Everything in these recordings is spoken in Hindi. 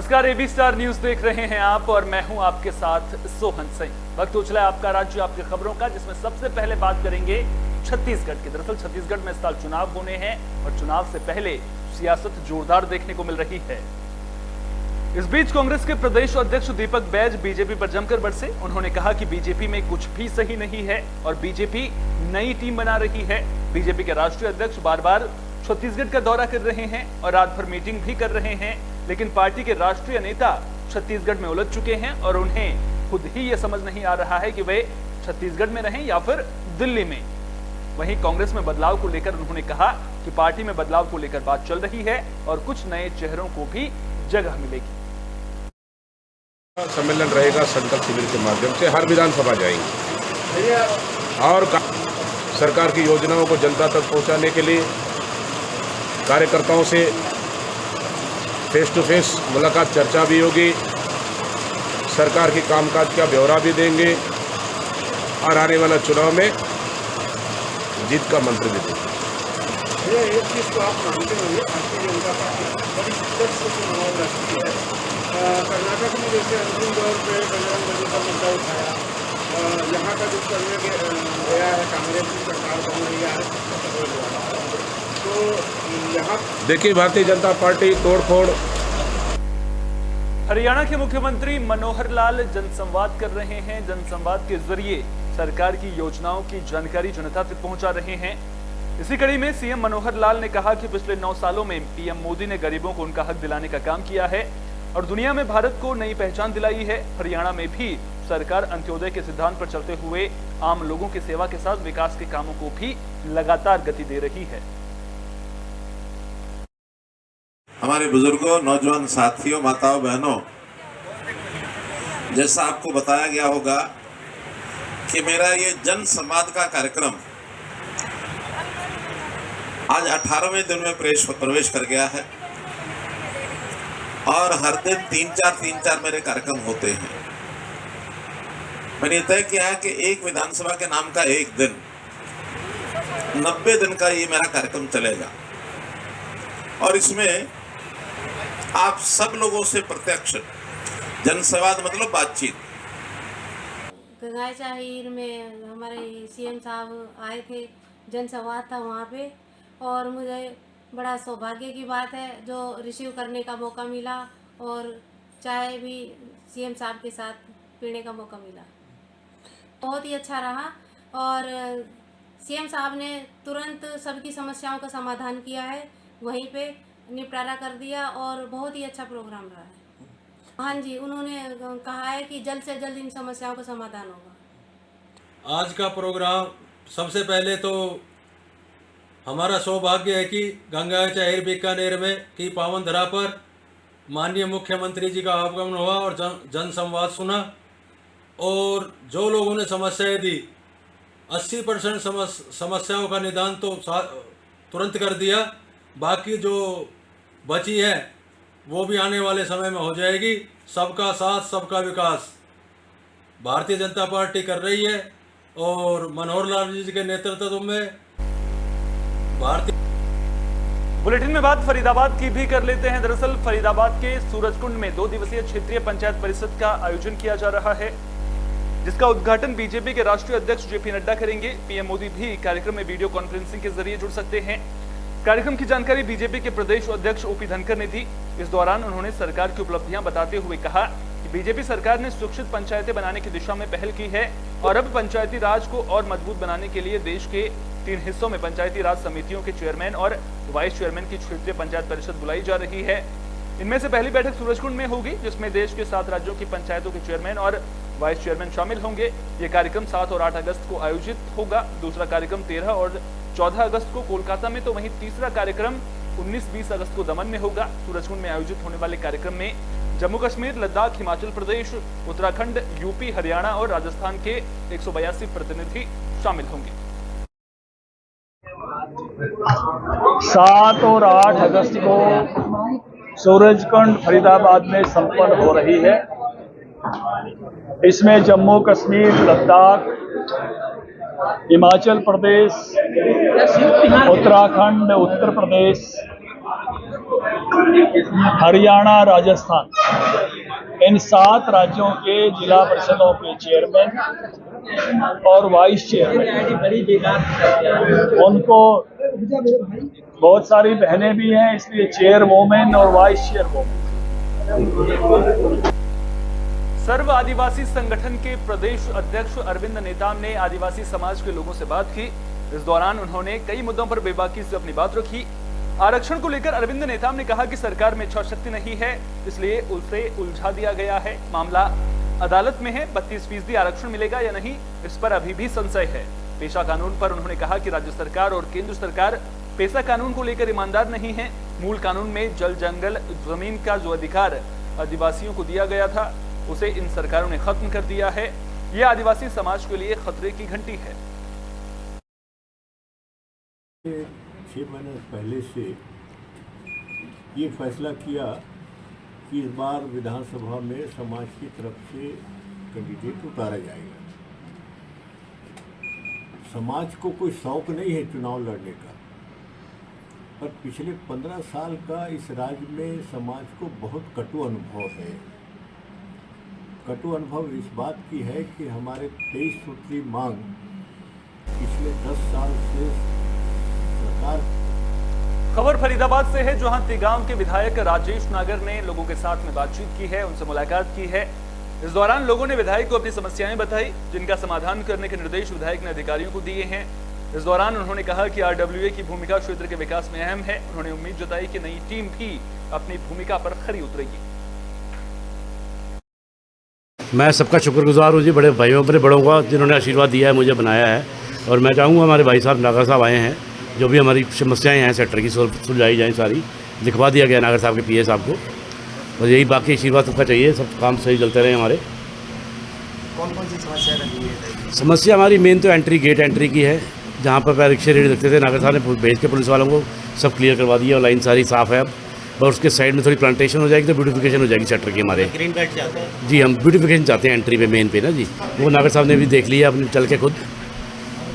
नमस्कार, एबी स्टार न्यूज देख रहे हैं आप और मैं हूं आपके साथ सोहन सिंह। वक्त हो चला है आपका राज्य आपकी खबरों का, जिसमें सबसे पहले बात करेंगे छत्तीसगढ़ की। दरअसल छत्तीसगढ़ में इस साल चुनाव होने हैं और चुनाव से पहले सियासत जोरदार देखने को मिल रही है। इस बीच कांग्रेस के प्रदेश अध्यक्ष दीपक बैज बीजेपी पर जमकर बरसे। उन्होंने कहा कि बीजेपी में कुछ भी सही नहीं है और बीजेपी नई टीम बना रही है। बीजेपी के राष्ट्रीय अध्यक्ष बार बार छत्तीसगढ़ का दौरा कर रहे हैं और रात भर मीटिंग भी कर रहे हैं, लेकिन पार्टी के राष्ट्रीय नेता छत्तीसगढ़ में उलझ चुके हैं और उन्हें खुद ही यह समझ नहीं आ रहा है कि वे छत्तीसगढ़ में रहें या फिर दिल्ली में। वहीं कांग्रेस में बदलाव को लेकर उन्होंने कहा कि पार्टी में बदलाव को लेकर बात चल रही है और कुछ नए चेहरों को भी जगह मिलेगी। सम्मेलन रहेगा संकल्प शिविर के माध्यम से, हर विधानसभा जाएंगे और सरकार की योजनाओं को जनता तक पहुंचाने के लिए कार्यकर्ताओं से फेस टू फेस मुलाकात, चर्चा भी होगी। सरकार की कामकाज का ब्यौरा भी देंगे और आने वाला चुनाव में जीत का मंत्र भी देंगे। एक चीज़ तो आप मानते होंगे, भारतीय जनता पार्टी बड़ी शिद्दत से चुनाव लड़ती है। कर्नाटक में जैसे अंतिम दौर पे बजरंग दल का मुद्दा उठाया, यहाँ का जो करने गया है कांग्रेस की सरकार बन रही है, तो यहाँ देखिए भारतीय जनता पार्टी तोड़फोड़। हरियाणा के मुख्यमंत्री मनोहर लाल जनसंवाद कर रहे हैं। जनसंवाद के जरिए सरकार की योजनाओं की जानकारी जनता तक पहुंचा रहे हैं। इसी कड़ी में सीएम मनोहर लाल ने कहा कि पिछले 9 सालों में पीएम मोदी ने गरीबों को उनका हक दिलाने का काम किया है और दुनिया में भारत को नई पहचान दिलाई है। हरियाणा में भी सरकार अंत्योदय के सिद्धांत पर चलते हुए आम लोगों की सेवा के साथ विकास के कामों को भी लगातार गति दे रही है। हमारे बुजुर्गों, नौजवान साथियों, माताओं, बहनों, जैसा आपको बताया गया होगा कि मेरा ये जन संवाद का कार्यक्रम आज 18वें दिन में प्रवेश कर गया है और हर दिन 3-4 मेरे कार्यक्रम होते हैं। मैंने तय किया है कि एक विधानसभा के नाम का एक दिन, 90 दिन का ये मेरा कार्यक्रम चलेगा और इसमें आप सब लोगों से प्रत्यक्ष जनसंवाद मतलब बातचीत। गंगाई चाहीर में हमारे सीएम साहब आए थे, जनसंवाद था वहाँ पे और मुझे बड़ा सौभाग्य की बात है जो रिसीव करने का मौका मिला और चाय भी सीएम साहब के साथ पीने का मौका मिला। बहुत ही अच्छा रहा और सीएम साहब ने तुरंत सबकी समस्याओं का समाधान किया है, वहीं पे निपटारा कर दिया और बहुत ही अच्छा प्रोग्राम रहा है। हाँ जी, उन्होंने कहा है कि जल्द से जल्द इन समस्याओं का समाधान होगा। आज का प्रोग्राम सबसे पहले तो हमारा सौभाग्य है कि गंगा चाहीर बीकानेर में की पावन धरा पर माननीय मुख्यमंत्री जी का आगमन हुआ और जन संवाद सुना और जो लोगों ने समस्याएं दी 80% समस्याओं का निदान तो तुरंत कर दिया। बाकी जो बची है वो भी आने वाले समय में हो जाएगी। सबका साथ सबका विकास भारतीय जनता पार्टी कर रही है और मनोहर लाल जी के नेतृत्व में भारतीय। बुलेटिन में बात फरीदाबाद की भी कर लेते हैं। दरअसल फरीदाबाद के सूरजकुंड में 2 दिवसीय क्षेत्रीय पंचायत परिषद का आयोजन किया जा रहा है, जिसका उद्घाटन बीजेपी के राष्ट्रीय अध्यक्ष जेपी नड्डा करेंगे। पीएम मोदी भी कार्यक्रम में वीडियो कॉन्फ्रेंसिंग के जरिए जुड़ सकते हैं। कार्यक्रम की जानकारी बीजेपी के प्रदेश अध्यक्ष ओपी धनखड़ ने दी। इस दौरान उन्होंने सरकार की उपलब्धियां बताते हुए कहा कि बीजेपी सरकार ने शिक्षित पंचायतें बनाने की दिशा में पहल की है और अब पंचायती राज को और मजबूत बनाने के लिए देश के 3 हिस्सों में पंचायती राज समितियों के चेयरमैन और वाइस चेयरमैन की क्षेत्रीय पंचायत परिषद बुलाई जा रही है। इनमें से पहली बैठक सूरजकुंड में होगी, जिसमें देश के 7 राज्यों की पंचायतों के चेयरमैन और वाइस चेयरमैन शामिल होंगे। ये कार्यक्रम 7 और 8 अगस्त को आयोजित होगा। दूसरा कार्यक्रम 13 और 14 अगस्त को कोलकाता में, तो वहीं तीसरा कार्यक्रम 19-20 अगस्त को दमन में होगा। सूरजकुंड में आयोजित होने वाले कार्यक्रम में जम्मू कश्मीर, लद्दाख, हिमाचल प्रदेश, उत्तराखंड, यूपी, हरियाणा और राजस्थान के 182 प्रतिनिधि शामिल होंगे। 7 और 8 अगस्त को सूरजकुंड फरीदाबाद में संपन्न हो रही है। इसमें जम्मू कश्मीर, लद्दाख, हिमाचल प्रदेश, उत्तराखंड, उत्तर प्रदेश, हरियाणा, राजस्थान, इन 7 राज्यों के जिला परिषदों के चेयरमैन और वाइस चेयरमैन, उनको बहुत सारी बहनें भी हैं, इसलिए चेयरवुमेन और वाइस चेयरवुमेन। सर्व आदिवासी संगठन के प्रदेश अध्यक्ष अरविंद नेताम ने आदिवासी समाज के लोगों से बात की। इस दौरान उन्होंने कई मुद्दों पर बेबाकी से अपनी बात रखी। आरक्षण को लेकर अरविंद नेताम ने कहा कि सरकार में इच्छा शक्ति नहीं है, इसलिए उसे उलझा दिया गया है। मामला अदालत में है। 32% आरक्षण मिलेगा या नहीं, इस पर अभी भी संशय है। पेशा कानून पर उन्होंने कहा कि राज्य सरकार और केंद्र सरकार पेशा कानून को लेकर ईमानदार नहीं है। मूल कानून में जल, जंगल, जमीन का जो अधिकार आदिवासियों को दिया गया था, उसे इन सरकारों ने खत्म कर दिया है। यह आदिवासी समाज के लिए खतरे की घंटी है। 6 महीने पहले से ये फैसला किया कि इस बार विधानसभा में समाज की तरफ से कैंडिडेट उतारा जाएगा। समाज को कोई शौक नहीं है चुनाव लड़ने का, पर पिछले 15 साल का इस राज्य में समाज को बहुत कटु अनुभव है। कटु अनुभव इस बात की है कि हमारे 23 सूत्री मांग पिछले 10 साल से सरकार। खबर फरीदाबाद से है, जहां तिगांव के विधायक राजेश नागर ने लोगों के साथ में बातचीत की है, उनसे मुलाकात की है। इस दौरान लोगों ने विधायक को अपनी समस्याएं बताई, जिनका समाधान करने के निर्देश विधायक ने अधिकारियों को दिए हैं। इस दौरान उन्होंने कहा कि आरडब्ल्यूए की भूमिका क्षेत्र के विकास में अहम है। उन्होंने उम्मीद जताई कि नई टीम भी अपनी भूमिका पर खरी उतरेगी। मैं सबका शुक्रगुजार हूँ जी, बड़े भाइयों बड़े बड़ों का, जिन्होंने आशीर्वाद दिया है, मुझे बनाया है। और मैं चाहूँगा हमारे भाई साहब नागर साहब आए हैं, जो भी हमारी समस्याएं हैं सेक्टर की सुलझाई जाएँ, सारी लिखवा दिया गया नागर साहब के पीए साहब को। बस यही बाकी आशीर्वाद सबका चाहिए, सब काम सही चलते रहे हमारे। कौन कौन सी समस्या रही है? समस्या हमारी मेन तो गेट एंट्री की है, जहाँ पर रिक्शे रेडी रखते थे, नागर साहब ने भेज के पुलिस वालों को सब क्लियर करवा दिया और लाइन सारी साफ़ है अब। और उसके साइड में थोड़ी प्लांटेशन हो जाएगी तो ब्यूटिफिकेशन हो जाएगी सेक्टर की हमारे। ग्रीन बेल्ट चाहते हैं जी, हम ब्यूटिफिकेशन चाहते हैं एंट्री पे, मेन पे ना जी। वो नागर साहब ने भी देख लिया अपने चल के खुद,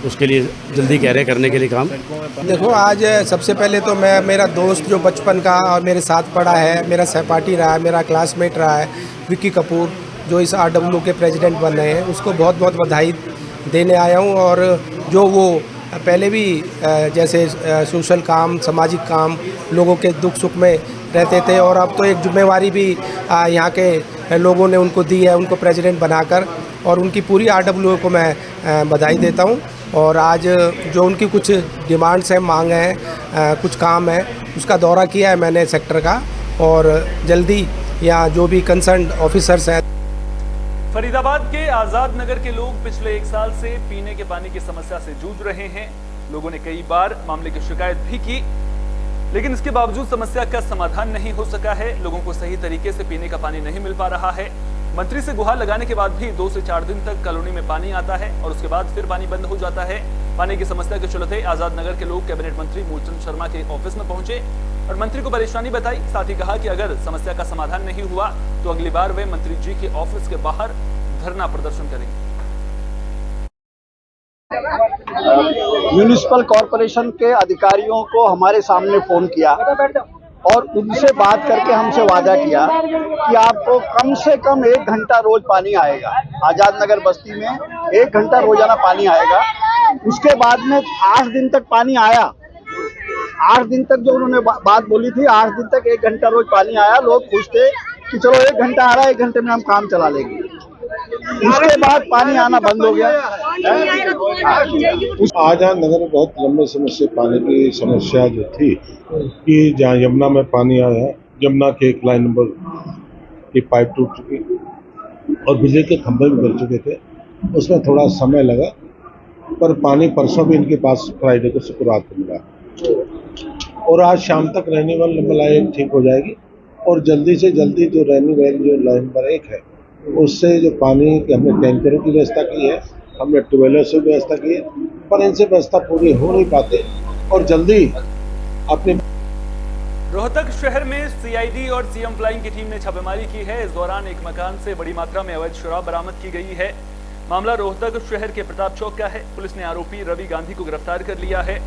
उसके लिए जल्दी कह रहे हैं करने के लिए काम। देखो, आज सबसे पहले तो मैं, मेरा दोस्त जो बचपन का और मेरे साथ पढ़ा है, मेरा सहपाठी रहा है, मेरा क्लासमेट रहा है, विक्की कपूर, जो इस आरडब्ल्यू के प्रेसिडेंट बन रहे हैं, उसको बहुत बहुत बधाई देने आया हूँ। और जो वो पहले भी जैसे सोशल काम, सामाजिक काम, लोगों के दुख सुख में रहते थे, और अब तो एक जिम्मेवारी भी यहाँ के लोगों ने उनको दी है, उनको प्रेसिडेंट बनाकर, और उनकी पूरी आरडब्ल्यू को मैं बधाई देता हूँ। और आज जो उनकी कुछ डिमांड्स हैं, मांग हैं, कुछ काम है, उसका दौरा किया है मैंने सेक्टर का, और जल्दी यहाँ जो भी कंसर्न ऑफिसर्स हैं। फरीदाबाद के आजाद नगर के लोग पिछले 1 साल से पीने के पानी की समस्या से जूझ रहे हैं। लोगों ने कई बार मामले की शिकायत भी की, लेकिन इसके बावजूद समस्या का समाधान नहीं हो सका है। लोगों को सही तरीके से पीने का पानी नहीं मिल पा रहा है। मंत्री से गुहार लगाने के बाद भी 2 से 4 दिन तक कॉलोनी में पानी आता है और उसके बाद फिर पानी बंद हो जाता है। पानी की समस्या के चलते आजाद नगर के लोग कैबिनेट मंत्री मूलचंद शर्मा के ऑफिस में पहुंचे और मंत्री को परेशानी बताई। साथ ही कहा कि अगर समस्या का समाधान नहीं हुआ तो अगली बार वे मंत्री जी के ऑफिस के बाहर धरना प्रदर्शन करेंगे। म्यूनिसिपल कॉरपोरेशन के अधिकारियों को हमारे सामने फोन किया और उनसे बात करके हमसे वादा किया कि आपको कम से कम 1 घंटा रोज पानी आएगा। आजाद नगर बस्ती में 1 घंटा रोजाना पानी आएगा। उसके बाद में 8 दिन तक पानी आया। 8 दिन तक जो उन्होंने बात बोली थी, 8 दिन तक 1 घंटा रोज पानी आया। लोग खुश थे कि चलो 1 घंटा आ रहा है, 1 घंटे में हम काम चला लेंगे। उसके बाद पानी आना बंद हो गया। आजाद नगर में बहुत लंबे समय से पानी की समस्या जो थी कि जहाँ यमुना में पानी आया, यमुना के एक लाइन नंबर की पाइप टूट चुकी और बिजली के खंभे भी गिर चुके थे। उसमें थोड़ा समय लगा, पर पानी परसों भी इनके पास फ्राइडे को शुक्रवार को मिला और आज शाम तक रहने वाली नंबर ठीक हो जाएगी। और जल्दी से जल्दी जो रहने वाली जो लाइन नंबर 1 है, उससे जो पानी की हमने टैंकरों की व्यवस्था की है, हमने ट्यूबवेलों से व्यवस्था की है, पर इनसे व्यवस्था पूरी हो नहीं पाते और जल्दी अपने। रोहतक शहर में सीआईडी और सीएम फ्लाइंग की टीम ने छापेमारी की है। इस दौरान एक मकान से बड़ी मात्रा में अवैध शराब बरामद की गई है। मामला रोहतक शहर के प्रताप चौक का है। पुलिस ने आरोपी रवि गांधी को गिरफ्तार कर लिया है।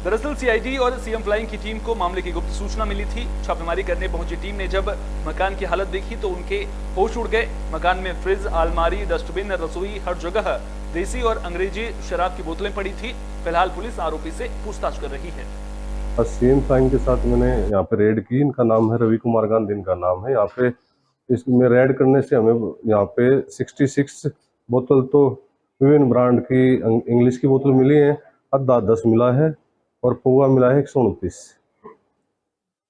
दरअसल सीआईडी और सीएम फ्लाइंग की टीम को मामले की गुप्त सूचना मिली थी। छापेमारी करने पहुंची टीम ने जब मकान की हालत देखी तो उनके होश उड़ गए। मकान में फ्रिज, अलमारी, डस्टबिन, रसोई, हर जगह देसी और अंग्रेजी शराब की बोतलें पड़ी थी। फिलहाल पुलिस आरोपी से पूछताछ कर रही है। सीएम फ्लाइंग के साथ मैंने यहाँ पे रेड की। इनका नाम है रवि कुमार गांधी, इनका नाम है। यहाँ पे इसमें रेड करने से हमें यहाँ पे 66 बोतल तो विभिन्न ब्रांड की इंग्लिश की बोतल मिली है, अद्धा 10 मिला है और पौवा मिला है 129,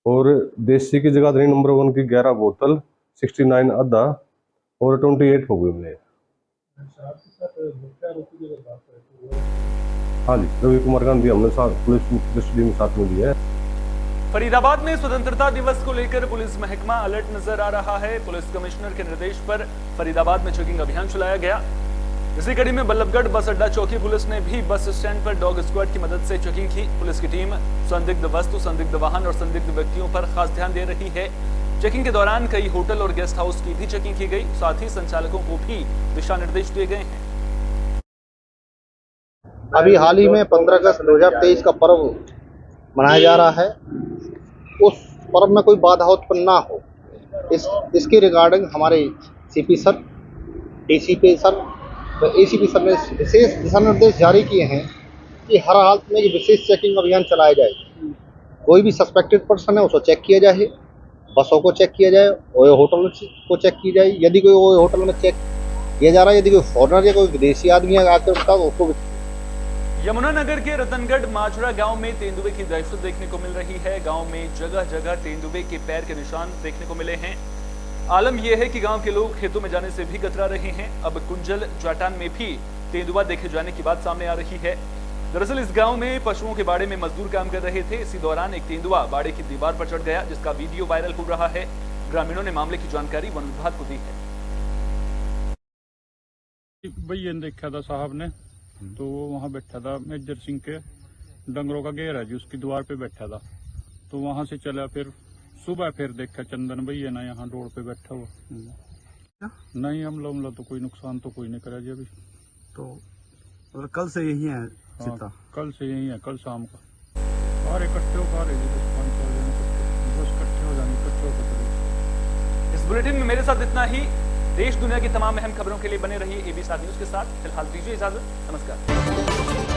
और देसी की जगह नंबर 1 की 11 बोतल 69 अद्धा और 28 हो गए मिले। हाँ जी, रवि कुमार गांधी हमने साथ पुलिस कस्टडी में साथ में लिया है। फरीदाबाद में स्वतंत्रता दिवस को लेकर पुलिस महकमा अलर्ट नजर आ रहा है। पुलिस कमिश्नर के निर्देश पर फरीदाबाद में चेकिंग अभियान चलाया गया। इसी कड़ी में बल्लभगढ़ बस अड्डा चौकी पुलिस ने भी बस स्टैंड पर डॉग स्क्वाड की मदद से चेकिंग की। पुलिस की टीम संदिग्ध वस्तु, संदिग्ध वाहन और संदिग्ध व्यक्तियों पर खास ध्यान दे रही है। चेकिंग के दौरान कई होटल और गेस्ट हाउस की भी चेकिंग की गई। साथ ही संचालकों को भी दिशा निर्देश दिए गए हैं। अभी हाल ही में 15 अगस्त 2023 का पर्व मनाया जा रहा है। उस पर्व में कोई बाधा उत्पन्न ना हो, इसके रिगार्डिंग हमारे सीपी सर, डीसीपी सर तो एसीपी सर ने विशेष दिशा निर्देश जारी किए हैं कि हर हालत में ये विशेष चेकिंग अभियान चलाया जाए। कोई भी सस्पेक्टेड पर्सन है उसको चेक किया जाए, बसों को चेक किया जाए, होटल को चेक की जाए। यदि कोई होटल में चेक किया जा रहा है, यदि कोई फॉरनर या कोई विदेशी आदमी आकर उसका उसको। यमुनानगर के रतनगढ़ माजरा गांव में तेंदुए की दहशत देखने को मिल रही है। गांव में जगह जगह तेंदुए के पैर के निशान देखने को मिले हैं। आलम यह है कि गांव के लोग खेतों में जाने से भी कतरा रहे हैं। अब कुंजल जाटान में भी तेंदुआ देखे जाने की बात सामने आ रही है। दरअसल इस गांव में पशुओं के बाड़े में मजदूर काम कर रहे थे। इसी दौरान एक तेंदुआ बाड़े की दीवार पर चढ़ गया, जिसका वीडियो वायरल हो रहा है। ग्रामीणों ने मामले की जानकारी वन विभाग को दी है। भैया ने देखा था साहब ने, तो वो वहाँ बैठा था मेजर सिंह के डंगरों का घेरा जी, उसकी द्वार पे बैठा था। तो वहां से चला, फिर सुबह फिर देखा चंदन भैया ना यहाँ रोड पे बैठा हुआ। नहीं हमला तो कोई नुकसान तो कोई नहीं करा जी अभी तो। और कल से यही है? हाँ, कल से यही है, कल शाम का सारे इकट्ठे हो पा रहे थे, 500 बस इकट्ठे हो जाएंगे, इकट्ठे होकर। इस बुलेटिन में मेरे साथ इतना ही। देश दुनिया की तमाम अहम खबरों के लिए बने रहिए ABC न्यूज के साथ। फिलहाल दीजिए इजाजत, नमस्कार।